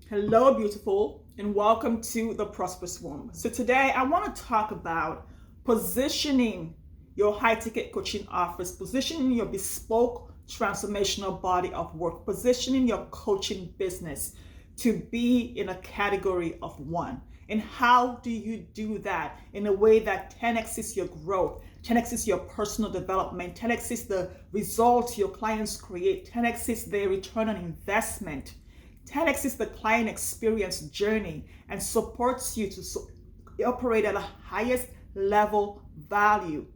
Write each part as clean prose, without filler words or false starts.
Hello, beautiful, and welcome to the Prosperous Womb. So today I want to talk about positioning your high-ticket coaching offers, positioning your bespoke transformational body of work, positioning your coaching business to be in a category of one. And how do you do that in a way that 10x's your growth, 10x's your personal development, 10x's the results your clients create, 10x's their return on investment, 10x is the client experience journey and supports you to operate at the highest level value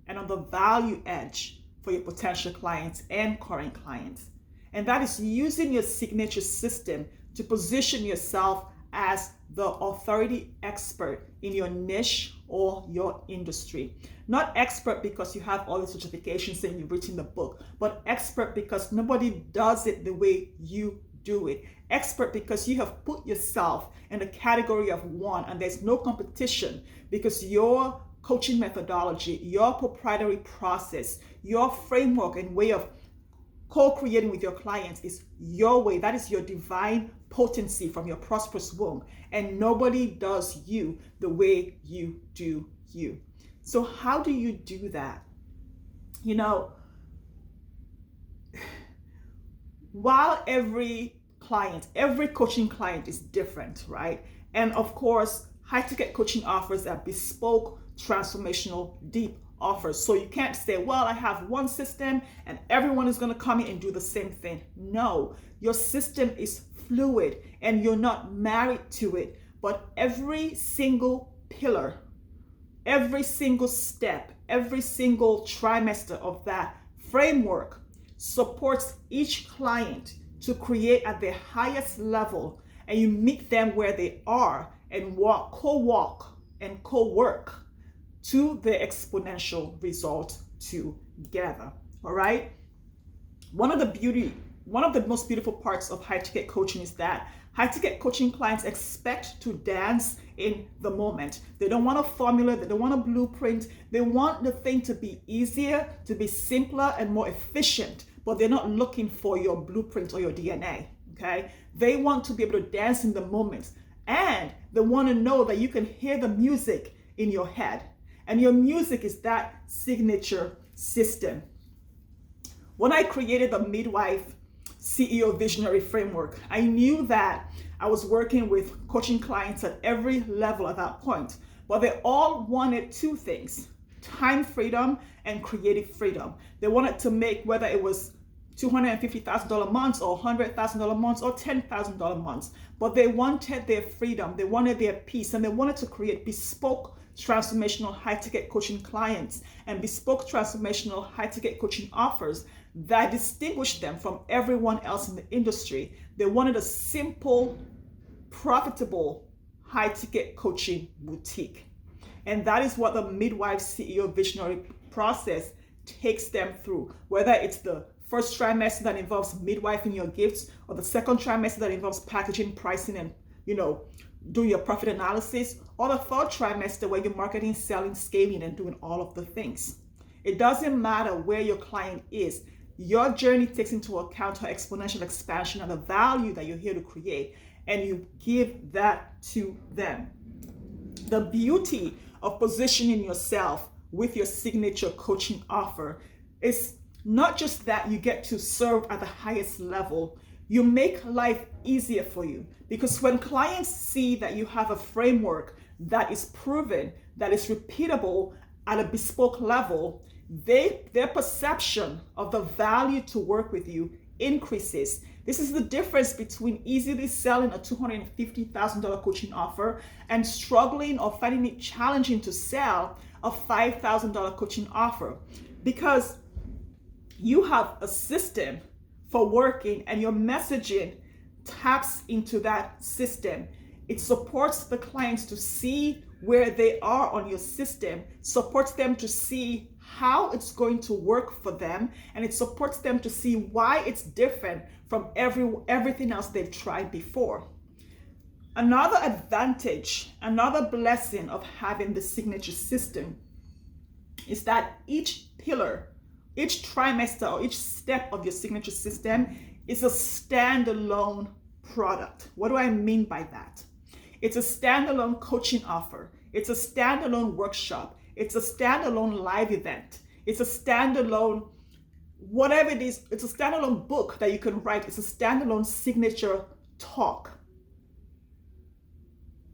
and on the value edge for your potential clients and current clients. And that is using your signature system to position yourself as the authority expert in your niche or your industry. Not expert because you have all the certifications and you've written the book, but expert because nobody does it the way you do it. Expert because you have put yourself in a category of one and there's no competition because your coaching methodology, your proprietary process, your framework and way of co-creating with your clients is your way. That is your divine potency from your prosperous womb. And nobody does you the way you do you. So how do you do that? You know, while every coaching client is different, right? And of course, high ticket coaching offers are bespoke, transformational, deep offers. So you can't say, well, I have one system and everyone is going to come in and do the same thing. No, your system is fluid and you're not married to it, but every single pillar, every single step, every single trimester of that framework supports each client to create at their highest level, and you meet them where they are and co-walk and co-work to their exponential result together. All right. One of the most beautiful parts of high ticket coaching is that high ticket coaching clients expect to dance in the moment. They don't want a formula, they don't want a blueprint. They want the thing to be easier, to be simpler and more efficient, but they're not looking for your blueprint or your DNA, okay? They want to be able to dance in the moment, and they want to know that you can hear the music in your head, and your music is that signature system. When I created the Midwife CEO Visionary Framework, I knew that I was working with coaching clients at every level at that point, but they all wanted two things: time freedom and creative freedom. They wanted to make, whether it was $250,000 months or $100,000 months or $10,000 months, but they wanted their freedom, they wanted their peace, and they wanted to create bespoke transformational high-ticket coaching clients and bespoke transformational high-ticket coaching offers that distinguish them from everyone else in the industry. They wanted a simple, profitable, high-ticket coaching boutique. And that is what the Midwife CEO Visionary process takes them through, whether it's the first trimester that involves midwifing your gifts, or the second trimester that involves packaging, pricing, and doing your profit analysis, or the third trimester where you're marketing, selling, scaling, and doing all of the things. It doesn't matter where your client is. Your journey takes into account her exponential expansion and the value that you're here to create, and you give that to them. The beauty of positioning yourself with your signature coaching offer is not just that you get to serve at the highest level, you make life easier for you, because when clients see that you have a framework that is proven, that is repeatable at a bespoke level, their perception of the value to work with you increases. This is the difference between easily selling a $250,000 coaching offer and struggling or finding it challenging to sell a $5,000 coaching offer, because you have a system for working and your messaging taps into that system. It supports the clients to see where they are on your system, supports them to see how it's going to work for them, and it supports them to see why it's different from everything else they've tried before. Another advantage, another blessing of having the signature system is that each pillar, each trimester, or each step of your signature system is a standalone product. What do I mean by that? It's a standalone coaching offer. It's a standalone workshop. It's a standalone live event. It's a standalone, whatever it is, it's a standalone book that you can write. It's a standalone signature talk.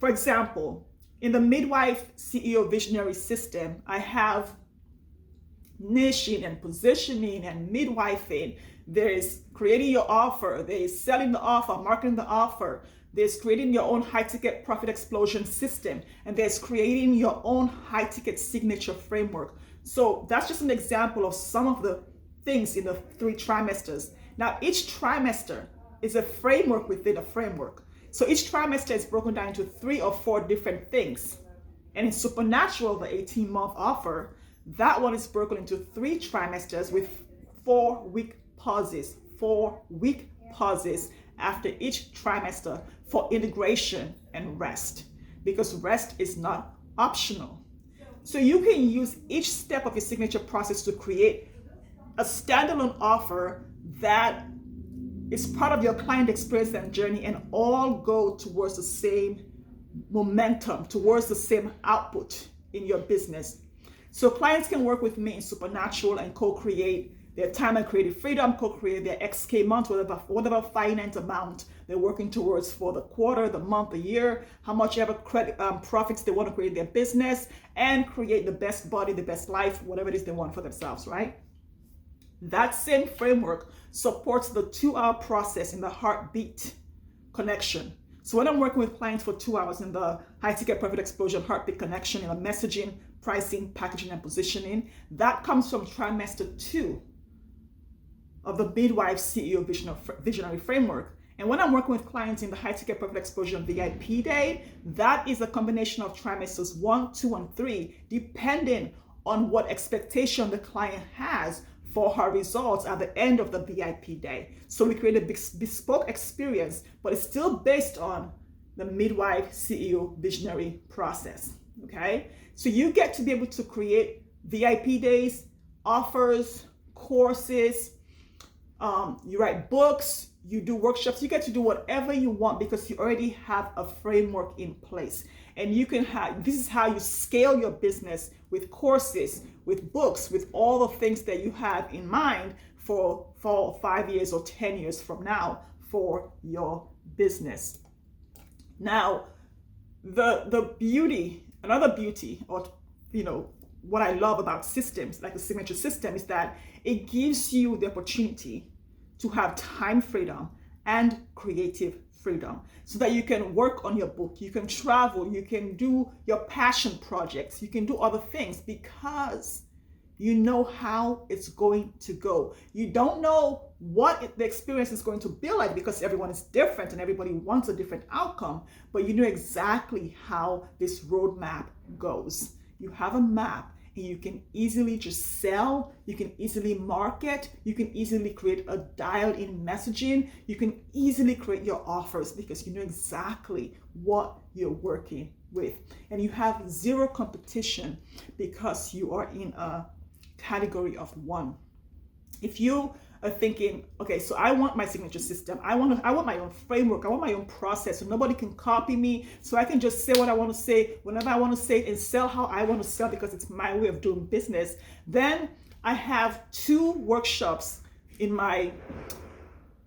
For example, in the Midwife CEO Visionary System, I have niching and positioning and midwifing. There's creating your offer. There's selling the offer, marketing the offer. There's creating your own high-ticket profit explosion system. And there's creating your own high-ticket signature framework. So that's just an example of some of the things in the 3 trimesters. Now, each trimester is a framework within a framework. So each trimester is broken down into 3 or 4 different things. And in Supernatural, the 18-month offer, that one is broken into 3 trimesters with 4-week pauses. 4-week pauses after each trimester for integration and rest, because rest is not optional. So you can use each step of your signature process to create a standalone offer that is part of your client experience and journey, and all go towards the same momentum, towards the same output in your business. So clients can work with me in Supernatural and co-create their time and creative freedom, co-create their XK month, whatever finite amount they're working towards for the quarter, the month, the year, how much ever profits they want to create in their business, and create the best body, the best life, whatever it is they want for themselves, right? That same framework supports the 2-hour process in the heartbeat connection. So when I'm working with clients for 2 hours in the high ticket profit explosion heartbeat connection, in the messaging, pricing, packaging, and positioning, that comes from trimester 2 of the Midwife CEO Visionary Framework. And when I'm working with clients in the high ticket profit explosion VIP day, that is a combination of trimesters 1, 2, and 3, depending on what expectation the client has for her results at the end of the VIP day. So we create a bespoke experience, but it's still based on the Midwife CEO Visionary process, okay? So you get to be able to create VIP days, offers, courses, you write books, you do workshops, you get to do whatever you want because you already have a framework in place. And you can have, this is how you scale your business with courses, with books, with all the things that you have in mind for 5 years or 10 years from now for your business. Now, the beauty, another beauty, or what I love about systems like the signature system is that it gives you the opportunity to have time freedom and creative freedom so that you can work on your book, you can travel, you can do your passion projects, you can do other things because you know how it's going to go. You don't know what the experience is going to be like because everyone is different and everybody wants a different outcome, but you know exactly how this roadmap goes. You have a map and you can easily just sell, you can easily market, you can easily create a dialed-in messaging, you can easily create your offers because you know exactly what you're working with. And you have zero competition because you are in a category of one. If you are thinking, okay, so I want my signature system, I want my own framework, I want my own process, so nobody can copy me, so I can just say what I want to say whenever I want to say it and sell how I want to sell because it's my way of doing business, then I have 2 workshops in my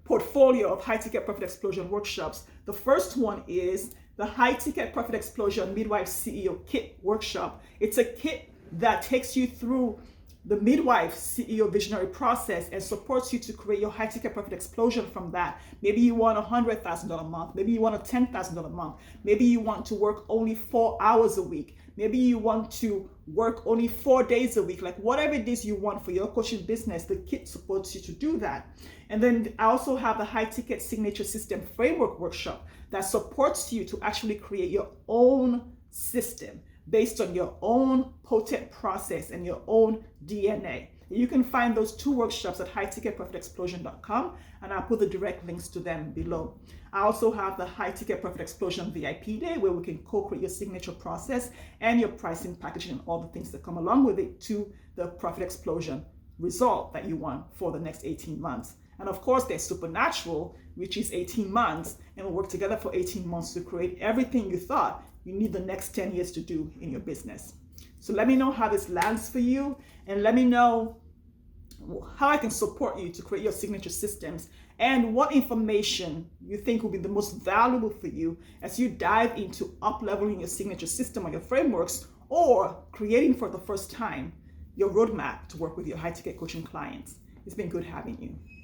portfolio of high ticket profit explosion workshops. The first one is the high ticket profit explosion Midwife CEO kit workshop. It's a kit that takes you through the Midwife CEO Visionary process and supports you to create your high ticket profit explosion from that. Maybe you want $100,000 a month. Maybe you want a $10,000 a month. Maybe you want to work only 4 hours a week. Maybe you want to work only 4 days a week. Like whatever it is you want for your coaching business, the kit supports you to do that. And then I also have the high ticket signature system framework workshop that supports you to actually create your own system based on your own potent process and your own DNA. You can find those 2 workshops at highticketprofitexplosion.com, and I'll put the direct links to them below. I also have the High Ticket Profit Explosion VIP Day where we can co-create your signature process and your pricing, packaging, and all the things that come along with it to the profit explosion result that you want for the next 18 months. And of course, there's supernatural, which is 18 months, and we'll work together for 18 months to create everything you thought you need the next 10 years to do in your business. So let me know how this lands for you, and let me know how I can support you to create your signature systems and what information you think will be the most valuable for you as you dive into up-leveling your signature system or your frameworks, or creating for the first time your roadmap to work with your high-ticket coaching clients. It's been good having you.